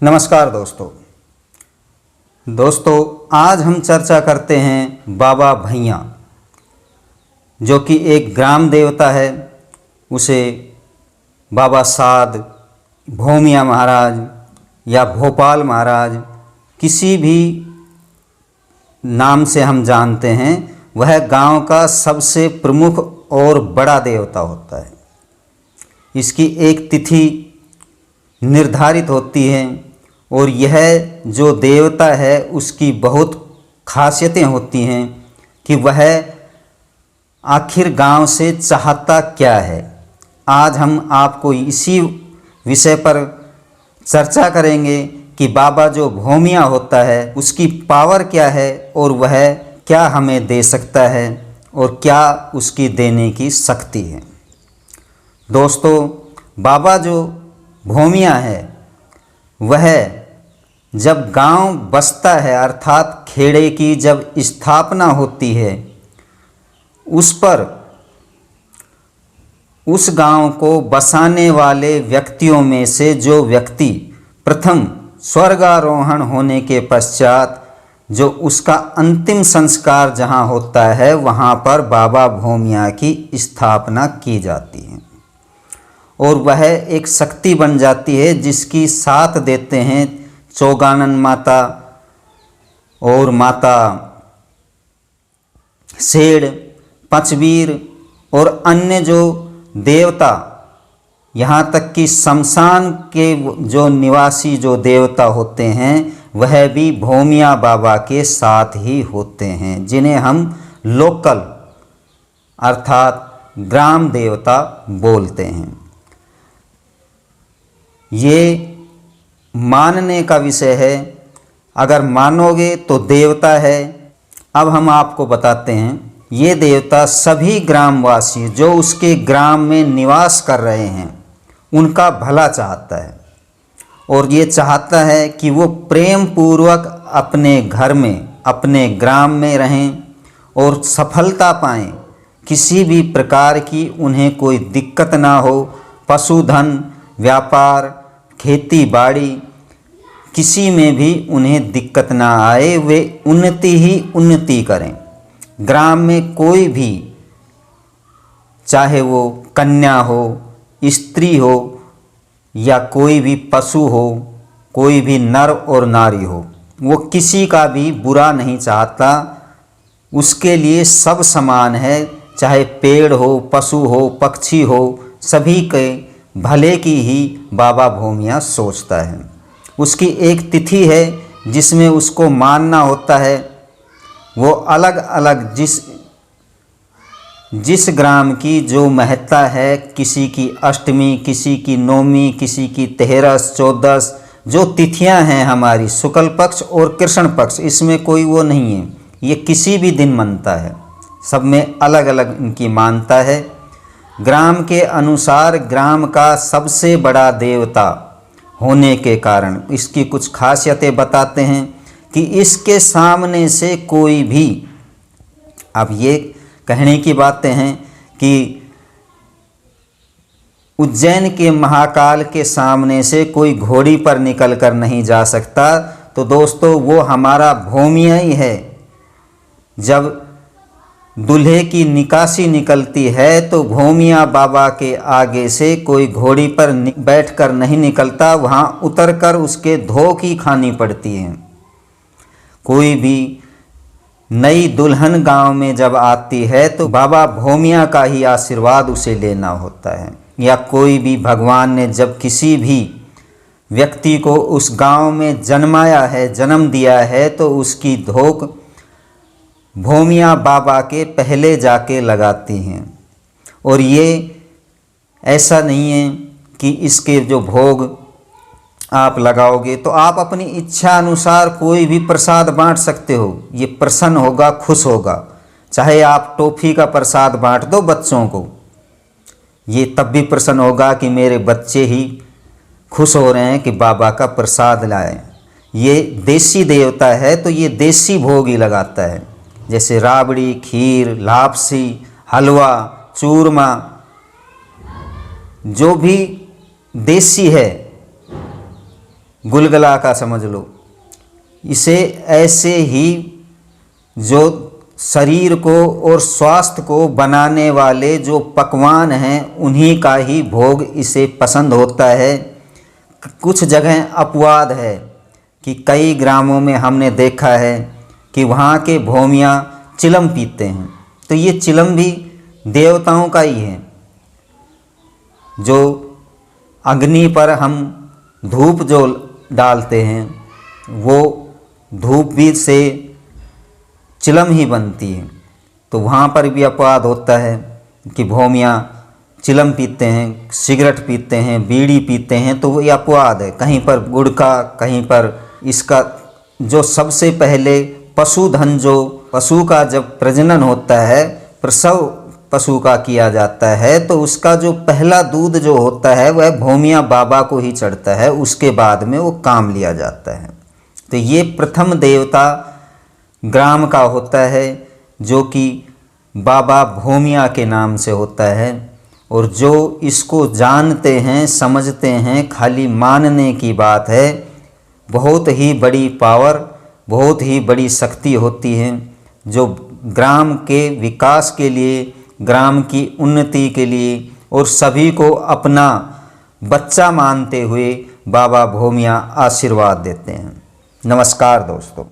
नमस्कार दोस्तों आज हम चर्चा करते हैं बाबा भैया, जो कि एक ग्राम देवता है। उसे बाबा साध, भोमिया महाराज या भोपाल महाराज, किसी भी नाम से हम जानते हैं। वह गांव का सबसे प्रमुख और बड़ा देवता होता है। इसकी एक तिथि निर्धारित होती है और यह जो देवता है उसकी बहुत खासियतें होती हैं कि वह आखिर गांव से चाहता क्या है। आज हम आपको इसी विषय पर चर्चा करेंगे कि बाबा जो भोमिया होता है उसकी पावर क्या है और वह क्या हमें दे सकता है और क्या उसकी देने की शक्ति है। दोस्तों, बाबा जो भोमिया है वह जब गांव बसता है, अर्थात खेड़े की जब स्थापना होती है, उस पर उस गांव को बसाने वाले व्यक्तियों में से जो व्यक्ति प्रथम स्वर्गारोहण होने के पश्चात जो उसका अंतिम संस्कार जहां होता है, वहां पर बाबा भोमिया की स्थापना की जाती है और वह एक शक्ति बन जाती है जिसकी साथ देते हैं चौगानन माता और माता सेड़, पंचवीर और अन्य जो देवता, यहाँ तक कि शमशान के जो निवासी जो देवता होते हैं वह भी भोमिया बाबा के साथ ही होते हैं, जिन्हें हम लोकल अर्थात ग्राम देवता बोलते हैं। ये मानने का विषय है। अगर मानोगे तो देवता है। अब हम आपको बताते हैं, ये देवता सभी ग्रामवासी जो उसके ग्राम में निवास कर रहे हैं उनका भला चाहता है और ये चाहता है कि वो प्रेम पूर्वक अपने घर में, अपने ग्राम में रहें और सफलता पाएं। किसी भी प्रकार की उन्हें कोई दिक्कत ना हो। पशुधन, व्यापार, खेती बाड़ी, किसी में भी उन्हें दिक्कत ना आए। वे उन्नति ही उन्नति करें। ग्राम में कोई भी, चाहे वो कन्या हो, स्त्री हो या कोई भी पशु हो, कोई भी नर और नारी हो, वो किसी का भी बुरा नहीं चाहता। उसके लिए सब समान है। चाहे पेड़ हो, पशु हो, पक्षी हो, सभी के भले की ही बाबा भोमिया सोचता है। उसकी एक तिथि है जिसमें उसको मानना होता है। वो अलग अलग जिस ग्राम की जो महत्ता है, किसी की अष्टमी, किसी की नवमी, किसी की तेरस, चौदस, जो तिथियां हैं हमारी शुक्ल पक्ष और कृष्ण पक्ष, इसमें कोई वो नहीं है। ये किसी भी दिन मनता है। सब में अलग अलग इनकी मानता है। ग्राम के अनुसार ग्राम का सबसे बड़ा देवता होने के कारण इसकी कुछ खासियतें बताते हैं कि इसके सामने से कोई भी, अब ये कहने की बातें हैं कि उज्जैन के महाकाल के सामने से कोई घोड़ी पर निकल कर नहीं जा सकता। तो दोस्तों, वो हमारा भोमिया ही है। जब दूल्हे की निकासी निकलती है तो भोमिया बाबा के आगे से कोई घोड़ी पर बैठकर नहीं निकलता, वहाँ उतरकर उसके धोखी खानी पड़ती है। कोई भी नई दुल्हन गांव में जब आती है तो बाबा भोमिया का ही आशीर्वाद उसे लेना होता है। या कोई भी भगवान ने जब किसी भी व्यक्ति को उस गांव में जन्माया है, जन्म दिया है, तो उसकी धोख भोमिया बाबा के पहले जाके लगाती हैं। और ये ऐसा नहीं है कि इसके जो भोग आप लगाओगे तो आप अपनी इच्छा अनुसार कोई भी प्रसाद बांट सकते हो। ये प्रसन्न होगा, खुश होगा। चाहे आप टॉफ़ी का प्रसाद बांट दो बच्चों को, ये तब भी प्रसन्न होगा कि मेरे बच्चे ही खुश हो रहे हैं कि बाबा का प्रसाद लाए। ये देसी देवता है तो ये देसी भोग ही लगाता है, जैसे राबड़ी, खीर, लापसी, हलवा, चूरमा, जो भी देसी है गुलगुला का समझ लो। इसे ऐसे ही जो शरीर को और स्वास्थ्य को बनाने वाले जो पकवान हैं उन्हीं का ही भोग इसे पसंद होता है। कुछ जगह अपवाद है कि कई ग्रामों में हमने देखा है कि वहाँ के भोमिया चिलम पीते हैं, तो ये चिलम भी देवताओं का ही है। जो अग्नि पर हम धूप जो डालते हैं वो धूप भी से चिलम ही बनती है, तो वहाँ पर भी अपवाद होता है कि भोमिया चिलम पीते हैं, सिगरेट पीते हैं, बीड़ी पीते हैं, तो वो अपवाद है। कहीं पर गुड़का, कहीं पर इसका जो सबसे पहले पशुधन, जो पशु का जब प्रजनन होता है, प्रसव पशु का किया जाता है, तो उसका जो पहला दूध जो होता है वह भोमिया बाबा को ही चढ़ता है, उसके बाद में वो काम लिया जाता है। तो ये प्रथम देवता ग्राम का होता है जो कि बाबा भोमिया के नाम से होता है। और जो इसको जानते हैं, समझते हैं, खाली मानने की बात है, बहुत ही बड़ी पावर, बहुत ही बड़ी शक्ति होती है जो ग्राम के विकास के लिए, ग्राम की उन्नति के लिए और सभी को अपना बच्चा मानते हुए बाबा भोमिया आशीर्वाद देते हैं। नमस्कार दोस्तों।